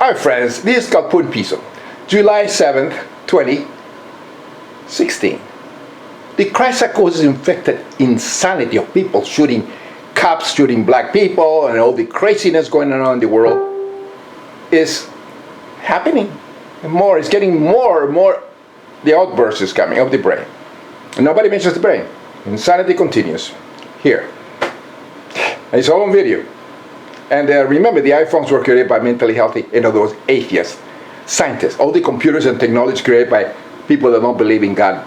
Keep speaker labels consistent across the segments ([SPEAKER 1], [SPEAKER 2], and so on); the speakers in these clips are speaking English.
[SPEAKER 1] Hi friends, this is called Pun Piso. July 7th, 2016. The ChristPsychosis infected insanity of people shooting cops, shooting black people, and all the craziness going on in the world is happening. And more, it's getting more and more. The outburst is coming of the brain. And nobody mentions the brain. Insanity continues. Here. And it's all on video. And remember, the iPhones were created by mentally healthy, in other words, atheists, scientists. All the computers and technology created by people that don't believe in God,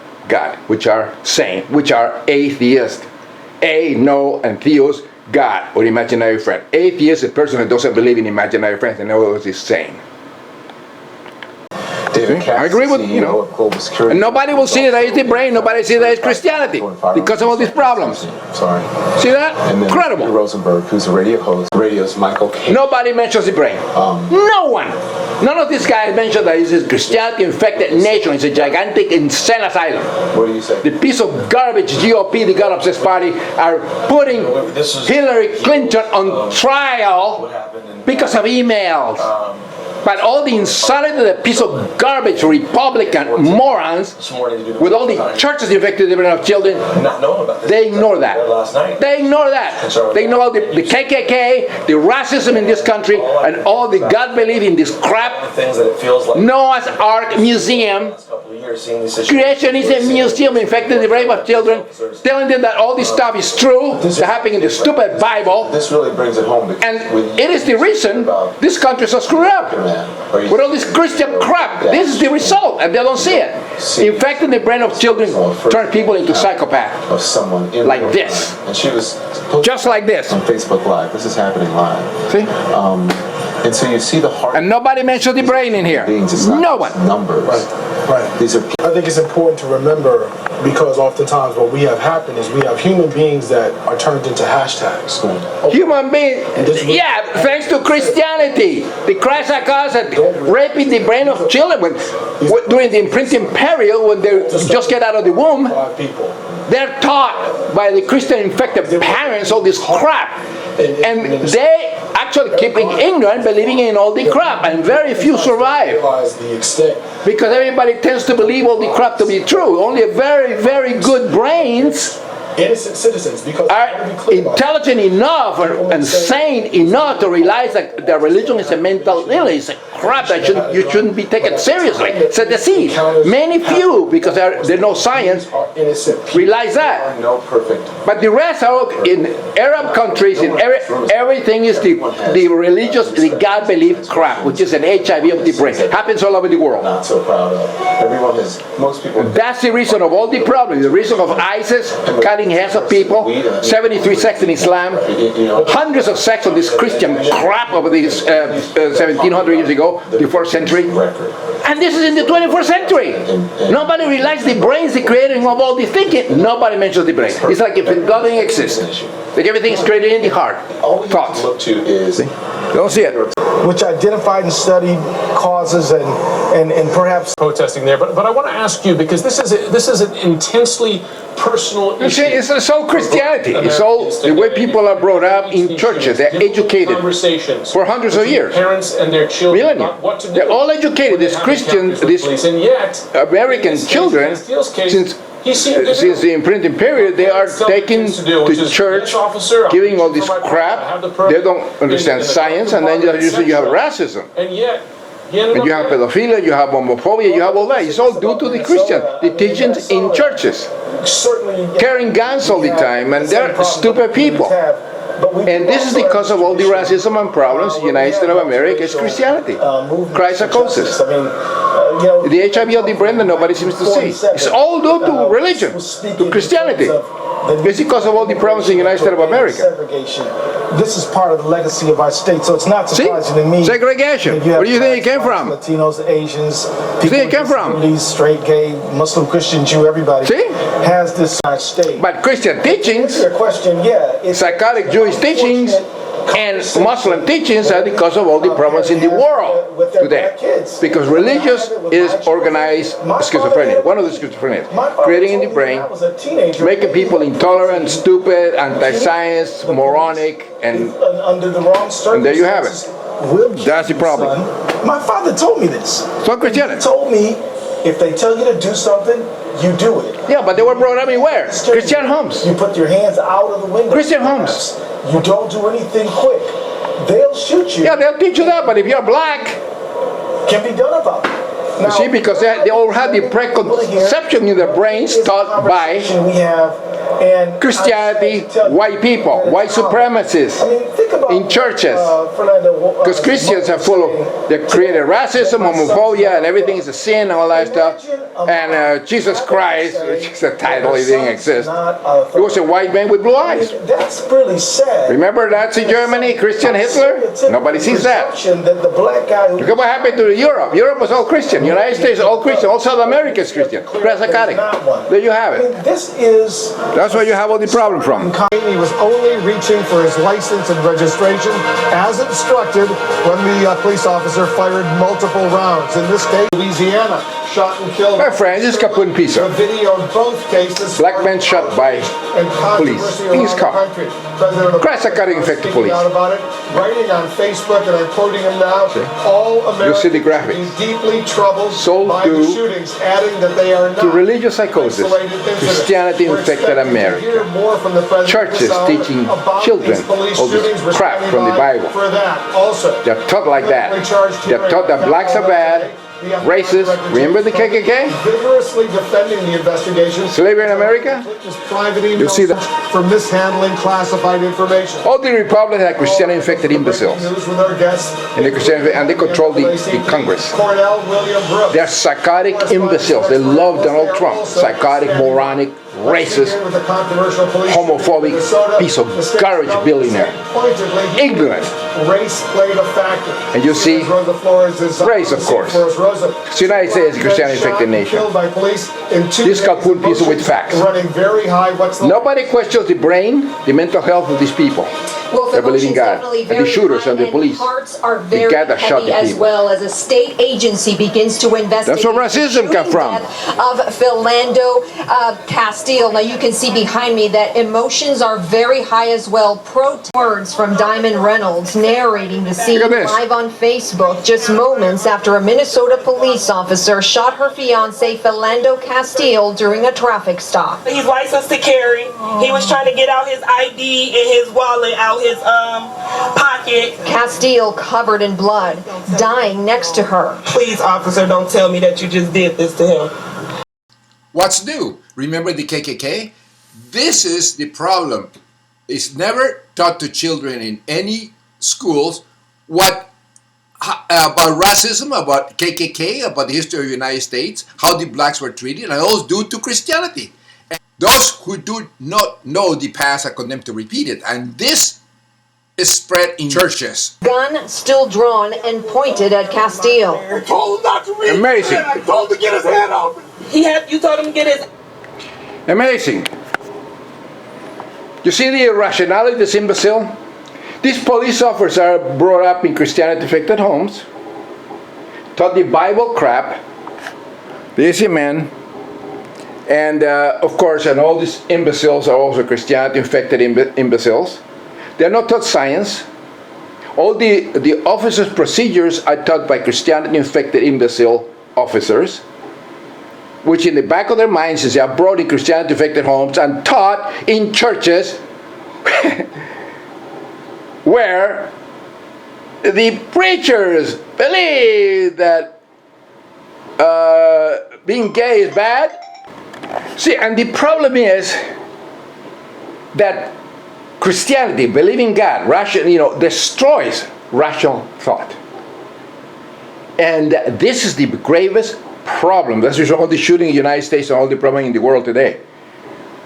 [SPEAKER 1] which are sane, which are atheists. A, no, and theos, God, or imaginary friend. Atheist is a person who doesn't believe in imaginary friends, in other words, is sane. I agree with, and nobody will see that it's the brain, nobody see that it's Christianity, because of all these problems.
[SPEAKER 2] Sorry.
[SPEAKER 1] See that? Incredible.
[SPEAKER 2] Rosenberg, who's a radio host, radio's Michael K.
[SPEAKER 1] Nobody mentions the brain. No one. None of these guys mention that it's a Christianity-infected nation. It's a gigantic insane asylum.
[SPEAKER 2] What do you say?
[SPEAKER 1] The piece of garbage GOP, the God-obsessed party, are putting Hillary Clinton on trial because of emails. But all the insanity, the piece of garbage Republican morons, with all the churches infected the brain of children, they ignore that. They ignore that. They ignore the KKK, the racism in this country, and all the God belief in this crap. Noah's Ark Museum, Creationism Museum infected the brain of children, telling them that all this stuff is true, that's happening in the stupid Bible.
[SPEAKER 2] This really brings it home.
[SPEAKER 1] And it is the reason this country is so screwed up. With all this Christian crap, this is the result, and they don't see it. Infecting the brain of children turn people into psychopaths. Like this.
[SPEAKER 2] And she was
[SPEAKER 1] just like this.
[SPEAKER 2] On Facebook Live. This is happening live.
[SPEAKER 1] See?
[SPEAKER 2] And so you see the heart.
[SPEAKER 1] And nobody mentions the brain in here. No one.
[SPEAKER 2] Numbers.
[SPEAKER 3] Right.
[SPEAKER 2] These are.
[SPEAKER 3] I think it's important to remember, because oftentimes what we have happened is we have human beings that are turned into hashtags.
[SPEAKER 1] Human beings, yeah, thanks to Christianity. The ChristPsychosis raping the brain of children during the imprinting period when they just get out of the womb. They're taught by the Christian-infected parents all this crap. And they actually keeping ignorant, believing in all the crap, and very few survive. Because everybody tends to believe all the crap to be true. Only very, very good brains
[SPEAKER 3] innocent citizens
[SPEAKER 1] are intelligent enough and sane enough to realize that their religion is a mental illness, a crap that you shouldn't be taken seriously. It's a disease. Many few, because there's no science, realize that. But the rest are in Arab countries, in everything is the religious, the God belief crap, which is an HIV of the brain. Happens all over the world.
[SPEAKER 2] Not so proud of. Everyone is, most people.
[SPEAKER 1] That's the reason of all the problems. The reason of ISIS cutting heads of people, 73 sects in Islam, hundreds of sects of this Christian crap over these 1700 years ago, the 4th century. And this is in the 21st century. Nobody realizes the brain is the creating of all the thinking. Nobody mentions the brain. It's like if it doesn't exist. Like everything is created in the heart. Thoughts.
[SPEAKER 2] Look to is
[SPEAKER 1] don't see it.
[SPEAKER 3] Which identified and studied causes and perhaps
[SPEAKER 4] protesting there. But I want to ask you, because this is an intensely personal issue.
[SPEAKER 1] It's all Christianity. It's all the way people are brought up in churches. They're educated for hundreds of years.
[SPEAKER 4] Parents and their children.
[SPEAKER 1] They're all educated. These Christians, these American children, since the imprinting period, they are taken to church, giving all this crap. They don't understand science, and then usually you have racism. And you have pedophilia, you have homophobia, you have all that. It's all due to the Christian, the teachings in churches. Carrying guns all the time, and they're stupid people. And this is because of all the racism and problems in the United States of America. It's Christianity. ChristPsychosis. The HIV of the brain that nobody seems to see. It's all due to religion, to Christianity. It's because of all the problems in the United States of America.
[SPEAKER 3] This is part of the legacy of our state, so it's not surprising to me.
[SPEAKER 1] Segregation. Where do you think it came from?
[SPEAKER 3] Latinos, Asians,
[SPEAKER 1] people it came from?
[SPEAKER 3] Straight, gay, Muslim, Christian, Jew, everybody has this state.
[SPEAKER 1] But Christian teachings, psychotic Jewish teachings, and Muslim teachings are because of all the problems in the world today. Because religious is organized schizophrenia, one of the schizophrenias, creating in the brain, making people intolerant, stupid, anti-science, moronic, and there you have it.
[SPEAKER 3] will kill
[SPEAKER 1] That's the
[SPEAKER 3] you,
[SPEAKER 1] problem.
[SPEAKER 3] son. My father told me this.
[SPEAKER 1] So
[SPEAKER 3] He
[SPEAKER 1] Christianity.
[SPEAKER 3] told me, if they tell you to do something, you do it.
[SPEAKER 1] Yeah, but they were brought up in where? Christian homes.
[SPEAKER 3] You put your hands out of the window.
[SPEAKER 1] Christian homes.
[SPEAKER 3] Perhaps. You don't do anything quick. They'll shoot you.
[SPEAKER 1] Yeah, they'll teach you that, but if you're black,
[SPEAKER 3] Can be done about it.
[SPEAKER 1] you see, because they all have the preconception in their brains taught by
[SPEAKER 3] we have, and
[SPEAKER 1] Christianity, white people, white supremacists
[SPEAKER 3] think about
[SPEAKER 1] in churches.
[SPEAKER 3] Fernando,
[SPEAKER 1] Because Christians are full of, they created racism, homophobia, and everything is a sin and all that stuff. And Jesus Christ, which is a title, it didn't exist. He was a white man with blue eyes.
[SPEAKER 3] That's really sad.
[SPEAKER 1] Remember Nazi Germany, Christian Hitler? Nobody sees that.
[SPEAKER 3] That the black guy who
[SPEAKER 1] Look at what happened to Europe. Europe was all Christian. United States all Christian. All South America is Christian. ChristPsychotic. There you have it.
[SPEAKER 3] This is.
[SPEAKER 1] That's where you have all the problem from.
[SPEAKER 5] He was only reaching for his license and registration as instructed when the police officer fired multiple rounds. In this case, Louisiana shot and killed.
[SPEAKER 1] My friend, this is Capun
[SPEAKER 5] The
[SPEAKER 1] Pisa.
[SPEAKER 5] video in both cases.
[SPEAKER 1] Black man shot by
[SPEAKER 5] and
[SPEAKER 1] police
[SPEAKER 5] controversy
[SPEAKER 1] in his
[SPEAKER 5] around
[SPEAKER 1] car.
[SPEAKER 5] the country. President Obama
[SPEAKER 1] ChristPsychotic infected
[SPEAKER 5] speaking
[SPEAKER 1] police.
[SPEAKER 5] out about it, writing on Facebook, and I'm quoting him now. All Americans
[SPEAKER 1] see the graphics.
[SPEAKER 5] should be deeply troubled
[SPEAKER 1] Sold
[SPEAKER 5] by
[SPEAKER 1] to-
[SPEAKER 5] the shootings, adding that they are not
[SPEAKER 1] To religious psychosis,
[SPEAKER 5] isolated incidents.
[SPEAKER 1] Christianity
[SPEAKER 5] We're
[SPEAKER 1] infected
[SPEAKER 5] expecting to
[SPEAKER 1] America.
[SPEAKER 5] hear more from the president
[SPEAKER 1] Churches
[SPEAKER 5] this hour
[SPEAKER 1] teaching
[SPEAKER 5] about
[SPEAKER 1] children
[SPEAKER 5] these police
[SPEAKER 1] all this
[SPEAKER 5] shootings.
[SPEAKER 1] crap
[SPEAKER 5] We're
[SPEAKER 1] from the
[SPEAKER 5] standing by
[SPEAKER 1] Bible.
[SPEAKER 5] For that, also.
[SPEAKER 1] They're taught like that. They're taught that blacks are bad, racist. Remember the KKK?
[SPEAKER 5] Vigorously defending the investigation.
[SPEAKER 1] Slavery in America?
[SPEAKER 5] Private
[SPEAKER 1] You'll see that.
[SPEAKER 5] for mishandling classified information.
[SPEAKER 1] All the Republicans are Christianity infected imbeciles.
[SPEAKER 5] News with our guests.
[SPEAKER 1] And they control the Congress.
[SPEAKER 5] Cornell William Brooks.
[SPEAKER 1] They're psychotic imbeciles. They love Donald Trump. Psychotic, moronic, racist, homophobic, piece of garbage billionaire. Ignorant.
[SPEAKER 5] Race played a factor.
[SPEAKER 1] And you see, race, of course. The United States is a Christianity infected nation. This Capun Pisa with facts.
[SPEAKER 5] Running very high. What's the
[SPEAKER 1] Nobody questions the brain, the mental health of these people.
[SPEAKER 6] Well,
[SPEAKER 1] They believe in God. And the shooters and the police.
[SPEAKER 6] Hearts are
[SPEAKER 1] The
[SPEAKER 6] very
[SPEAKER 1] guy that shot
[SPEAKER 6] heavy
[SPEAKER 1] the
[SPEAKER 6] as
[SPEAKER 1] people.
[SPEAKER 6] well as a state agency begins to investigate.
[SPEAKER 1] That's where racism come from.
[SPEAKER 6] the death Of Philando Castile. Now you can see behind me that emotions are very high as well. Words from Diamond Reynolds narrating the scene
[SPEAKER 1] Look at this.
[SPEAKER 6] live on Facebook just moments after a Minnesota police officer shot her fiance Philando Castile during a traffic stop.
[SPEAKER 7] He's licensed to carry. He was trying to get out his ID and his wallet out his pocket.
[SPEAKER 6] Castile covered in blood, dying next to her.
[SPEAKER 7] Please, officer, don't tell me that you just did this to him.
[SPEAKER 8] What's new? Remember the KKK? This is the problem. It's never taught to children in any schools what about racism, about KKK, about the history of the United States, how the blacks were treated, and all due to Christianity. And those who do not know the past are condemned to repeat it. And this is spread in churches.
[SPEAKER 6] Gun still drawn and pointed at Castile.
[SPEAKER 7] I told him not to read.
[SPEAKER 1] Amazing.
[SPEAKER 7] I told him to get his hand out. You told him to get his.
[SPEAKER 1] Amazing. You see the irrationality of this imbecile? These police officers are brought up in Christianity affected homes, taught the Bible crap, lazy men, and of course, and all these imbeciles are also Christianity infected imbeciles. They're not taught science. All the officers' procedures are taught by Christianity infected imbecile officers, which in the back of their minds is they are brought in Christianity affected homes and taught in churches where the preachers believe that being gay is bad. See, and the problem is that Christianity, believing God, destroys rational thought. And this is the gravest problem. That's just all the shooting in the United States and all the problem in the world today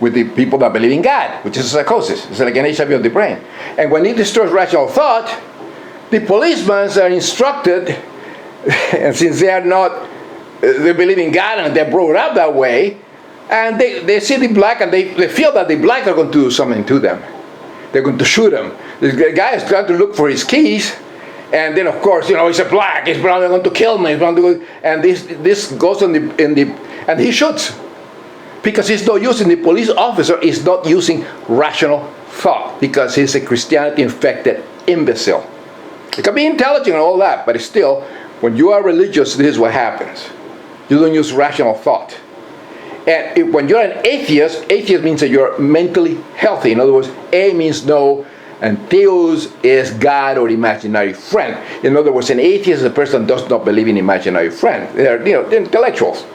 [SPEAKER 1] with the people that believe in God, which is a psychosis. It's like an HIV of the brain. And when it destroys rational thought, the policemen are instructed, and since they are not, they believe in God and they're brought up that way, and they see the black and they feel that the black are going to do something to them. They're going to shoot him. The guy is trying to look for his keys, and then of course, he's a black, he's probably going to kill me, and this goes and he shoots. Because he's not using, the police officer is not using rational thought, because he's a Christianity infected imbecile. You can be intelligent and all that, but still, when you are religious, this is what happens. You don't use rational thought. And when you're an atheist, atheist means that you're mentally healthy. In other words, A means no, and theos is God or imaginary friend. In other words, an atheist is a person who does not believe in imaginary friend. They're, they're intellectuals.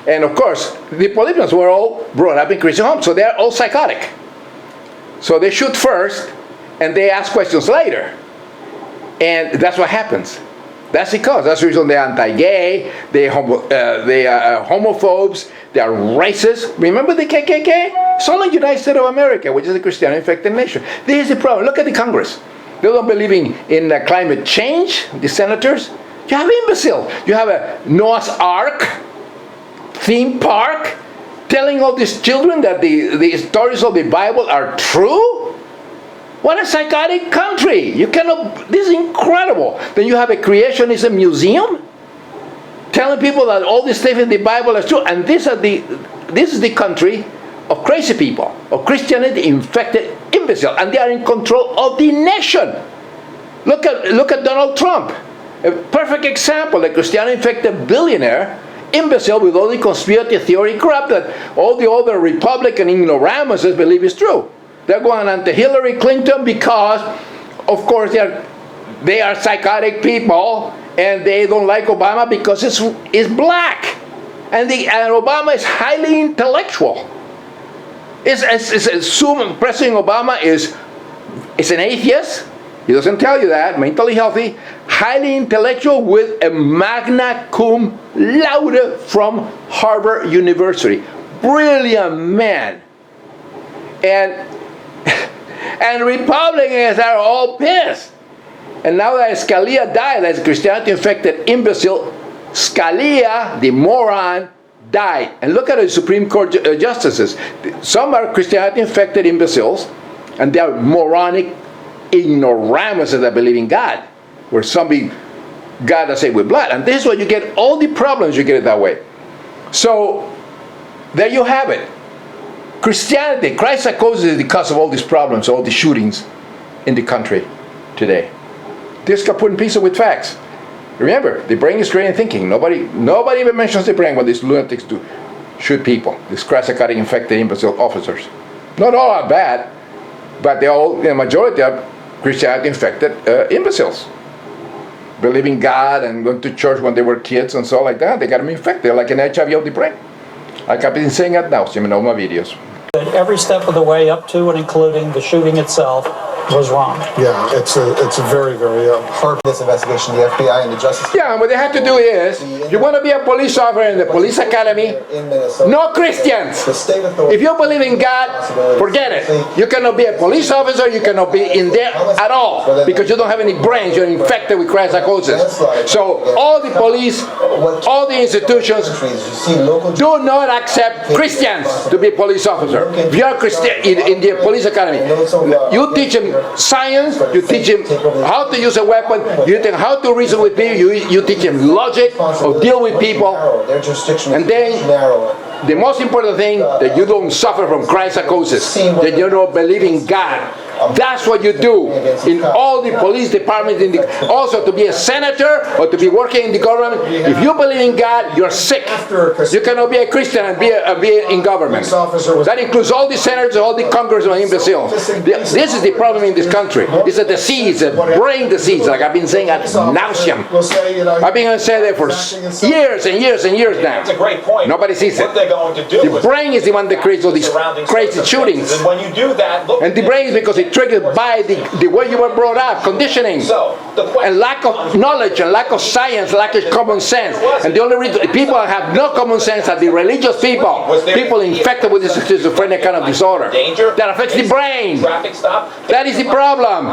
[SPEAKER 1] And of course, the Policemen were all brought up in Christian homes, so they're all psychotic. So they shoot first, and they ask questions later. And that's what happens. That's because, that's the reason they're anti-gay, they are homophobes, they are racist. Remember the KKK? It's only the United States of America, which is a Christian-infected nation. This is the problem. Look at the Congress. They don't believe in climate change, the senators. You have imbecile. You have a Noah's Ark theme park telling all these children that the stories of the Bible are true. What a psychotic country. You cannot, this is incredible. Then you have a creationism museum telling people that all this stuff in the Bible is true. And this is the country of crazy people, of Christianity infected imbecile, and they are in control of the nation. Look at Donald Trump. A perfect example, a Christianity infected billionaire, imbecile with all the conspiracy theory crap that all the other Republican ignoramuses believe is true. They're going anti-Hillary Clinton because, of course, they are psychotic people, and they don't like Obama because it's black, and Obama is highly intellectual. President Obama is an atheist. He doesn't tell you that. Mentally healthy, highly intellectual, with a magna cum laude from Harvard University. Brilliant man. And Republicans are all pissed. And now that Scalia died, as a Christianity-infected imbecile, Scalia, the moron, died. And look at the Supreme Court justices. Some are Christianity-infected imbeciles, and they are moronic ignoramuses that believe in God, where some be God that saved with blood. And this is why you get all the problems, you get it that way. So there you have it. Christianity, ChristPsychosis is the cause of all these problems, all the shootings in the country today. This got put in pieces with facts. Remember, the brain is trained in thinking. Nobody even mentions the brain when these lunatics do shoot people. These ChristPsychotic infected imbecile officers. Not all are bad, but they all, the majority are Christianity infected imbeciles. Believe in God and going to church when they were kids and so like that. They got them infected. They're like an HIV of the brain. Like I've been saying ad nauseam in all my videos.
[SPEAKER 9] Every step of the way up to and including the shooting itself was wrong.
[SPEAKER 3] Yeah, it's a very, very hard.
[SPEAKER 2] This investigation, the FBI and the Justice.
[SPEAKER 1] Yeah, what they have to do is, you want to be a police officer in the police academy, no Christians. If you believe in God, forget it. You cannot be a police officer, you cannot be in there at all, because you don't have any brains, you're infected with ChristPsychosis. So all the police, all the institutions do not accept Christians to be police officer. If you are Christian in the police academy, you teach them science, you teach them how to use a weapon, you teach them how to reason with people, you teach them logic, or deal with people, and then the most important thing, that you don't suffer from ChristPsychosis, that you don't believe in God. That's what you do in all the police departments, also to be a senator or to be working in the government. If you believe in God, you're sick. You cannot be a Christian and be in government. That includes all the senators, all the congressmen, imbeciles. This is the problem in this country. It's a disease, a brain disease, like I've been saying ad nauseam. I've been saying that for years and years and years now.
[SPEAKER 4] That's a great point.
[SPEAKER 1] Nobody sees it.
[SPEAKER 4] What they're going to do
[SPEAKER 1] The brain is the one that creates all these crazy shootings.
[SPEAKER 4] And when you do that, look,
[SPEAKER 1] and the brain is because it's triggered by the way you were brought up, conditioning, and lack of knowledge, and lack of science, lack of common sense. And the only reason people have no common sense are the religious people infected with this schizophrenic kind of disorder that affects the brain. That is the problem.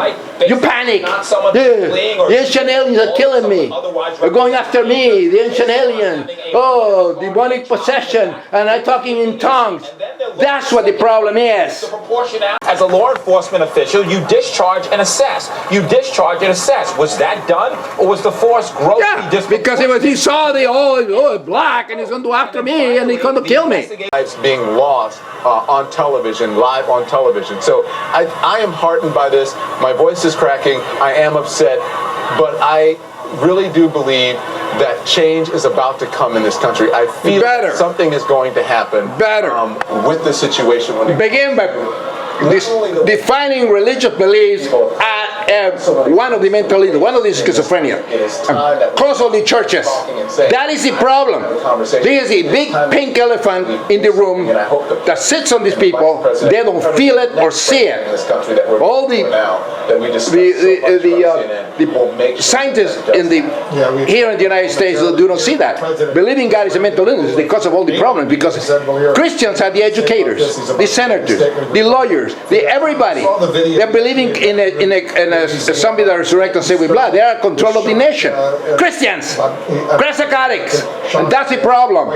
[SPEAKER 1] You panic. The ancient aliens are killing me. They're going after me. The ancient alien. Oh, demonic possession. And I'm talking in tongues. That's what the problem is.
[SPEAKER 4] As a law enforcement official, you discharge and assess. You discharge and assess. Was that done, or was the force grossly disproportionate?
[SPEAKER 1] Because he saw the black, and he's going to go after me, and he's going to kill me.
[SPEAKER 2] Lives being lost on television, live on television. So I am heartened by this. My voice is cracking. I am upset. but I really do believe that change is about to come in this country. I feel
[SPEAKER 1] Better.
[SPEAKER 2] something is going to happen
[SPEAKER 1] Better.
[SPEAKER 2] With the situation. When it
[SPEAKER 1] Begin by defining religious beliefs as one of the mental illness, one of the schizophrenia. Close all the churches. That is the problem. There is a big pink elephant in the room that sits on these people. They don't feel it or see it. All the scientists here in the United States do not see that. Believing God is a mental illness is because of all the problems. Because Christians are the educators, the senators, the lawyers, everybody. They're believing in a somebody that resurrected and saved with blood. They are in control of the nation. Christians, ChristPsychotics, and that's the problem.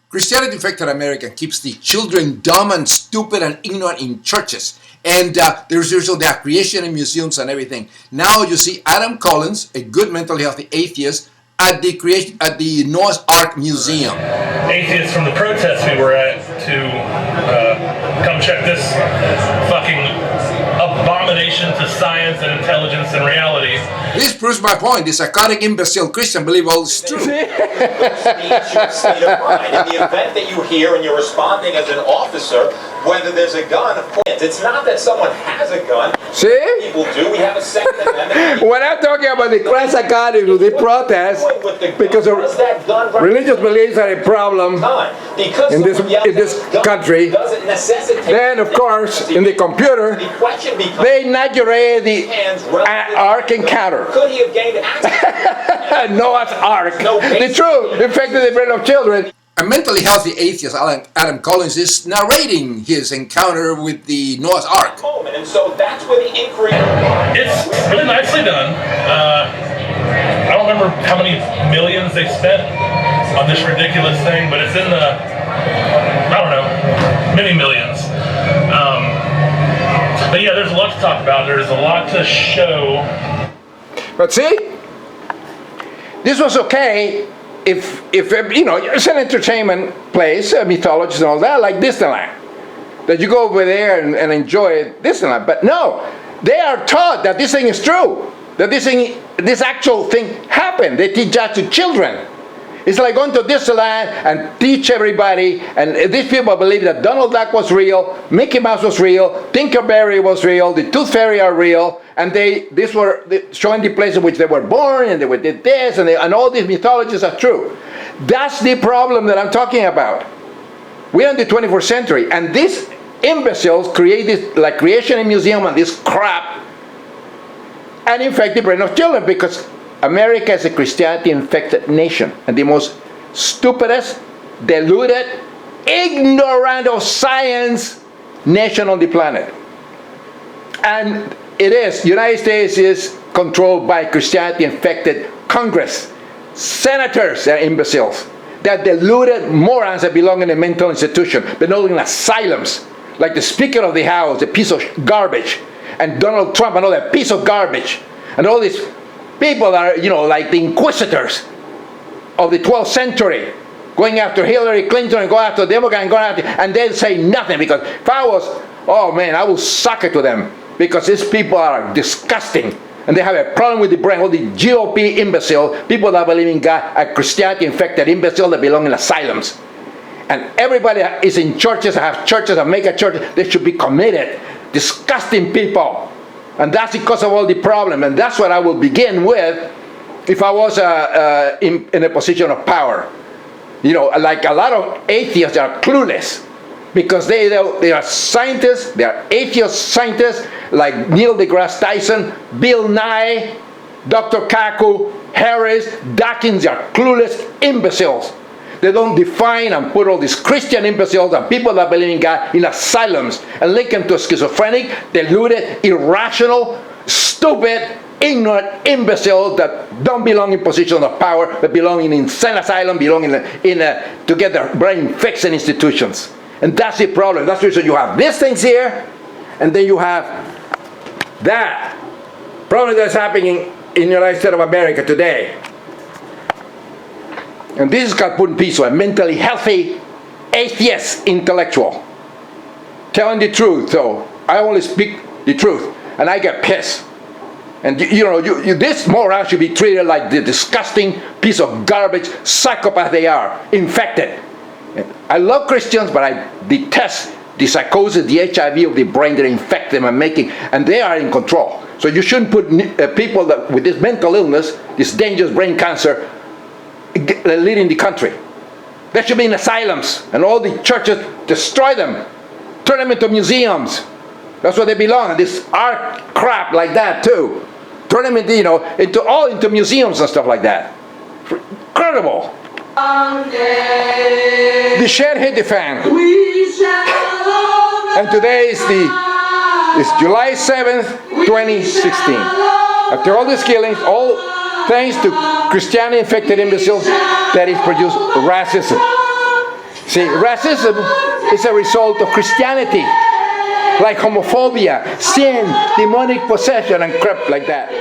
[SPEAKER 8] Christianity infected America keeps the children dumb and stupid and ignorant in churches. And there's also the creation in museums and everything. Now you see Adam Collins, a good mentally healthy atheist, at the Noah's Ark Museum.
[SPEAKER 10] Atheists from the protests we were at to come check this fucking abomination to science and intelligence and reality.
[SPEAKER 8] This proves my point. The psychotic imbecile Christian believe all is true.
[SPEAKER 4] Your state of mind. In the event that you hear and you're responding as an officer, whether there's a gun, of course, it's not that someone has a gun.
[SPEAKER 1] See?
[SPEAKER 4] People do. We have a Second Amendment.
[SPEAKER 1] When I'm talking about the ChristPsychotic, the protests, because of religious beliefs are a problem in this country, then of course in the computer they inaugurate the Ark encounter.
[SPEAKER 4] Could he have gained access?
[SPEAKER 1] Noah's Ark. The truth infected the brain of children.
[SPEAKER 8] A mentally healthy atheist, Adam Collins, is narrating his encounter with the Noah's Ark.
[SPEAKER 4] And so that's where the inquiry.
[SPEAKER 10] It's really nicely done. I don't remember how many millions they spent on this ridiculous thing, but it's in the, I don't know, many millions. But yeah, there's a lot to talk about. There's a lot to show.
[SPEAKER 1] But see, this was okay if you know, it's an entertainment place, mythology and all that, like Disneyland. That you go over there and enjoy Disneyland. But no, they are taught that this thing is true. That this actual thing happened. They teach that to children. It's like going to Disneyland and teach everybody, and these people believe that Donald Duck was real, Mickey Mouse was real, Tinkerberry was real, the Tooth Fairy are real, and these were showing the place in which they were born, and they did this, and all these mythologies are true. That's the problem that I'm talking about. We're in the 21st century, and these imbeciles create this, like creation in museum and this crap, and infect the brain of children, because America is a Christianity-infected nation, and the most stupidest, deluded, ignorant of science nation on the planet. And it is, United States is controlled by Christianity-infected Congress. Senators are imbeciles. They're deluded morons that belong in a mental institution, belong in asylums, like the Speaker of the House, a piece of garbage, and Donald Trump, another piece of garbage, and all these people are, you know, like the inquisitors of the 12th century, going after Hillary Clinton and go after Democrat and go after, and they say nothing, because if I was, oh man, I will suck it to them, because these people are disgusting, and they have a problem with the brain. All the GOP imbecile, people that believe in God, are Christianity-infected imbeciles that belong in asylums. And everybody is in churches, have churches, and make a church, they should be committed. Disgusting people. And that's because of all the problem. And that's what I will begin with if I was in a position of power. You know, like a lot of atheists are clueless, because they are scientists, they are atheist scientists, like Neil deGrasse Tyson, Bill Nye, Dr. Kaku, Harris, Dawkins. They are clueless imbeciles. They don't define and put all these Christian imbeciles and people that believe in God in asylums and link them to schizophrenic, deluded, irrational, stupid, ignorant imbeciles that don't belong in positions of power, but belong in insane asylum, belong to get their brain fixed in institutions. And that's the problem. That's the reason you have these things here, and then you have that problem that's happening in the United States of America today. And this is called putting peace to a mentally healthy atheist intellectual. Telling the truth, so I only speak the truth, and I get pissed. And this moron should be treated like the disgusting piece of garbage psychopath they are, infected. I love Christians, but I detest the psychosis, the HIV of the brain that infect them and they are in control. So you shouldn't put people with this mental illness, this dangerous brain cancer, leading the country. They should be in asylums, and all the churches destroy them, turn them into museums. That's where they belong. And this art crap like that too, turn them into into museums and stuff like that. Incredible. The shit hit the fan. And today is July 7th, 2016. After all these killings, all thanks to Christianity infected imbeciles that is produced racism. See, racism is a result of Christianity, like homophobia, sin, demonic possession, and crap like that.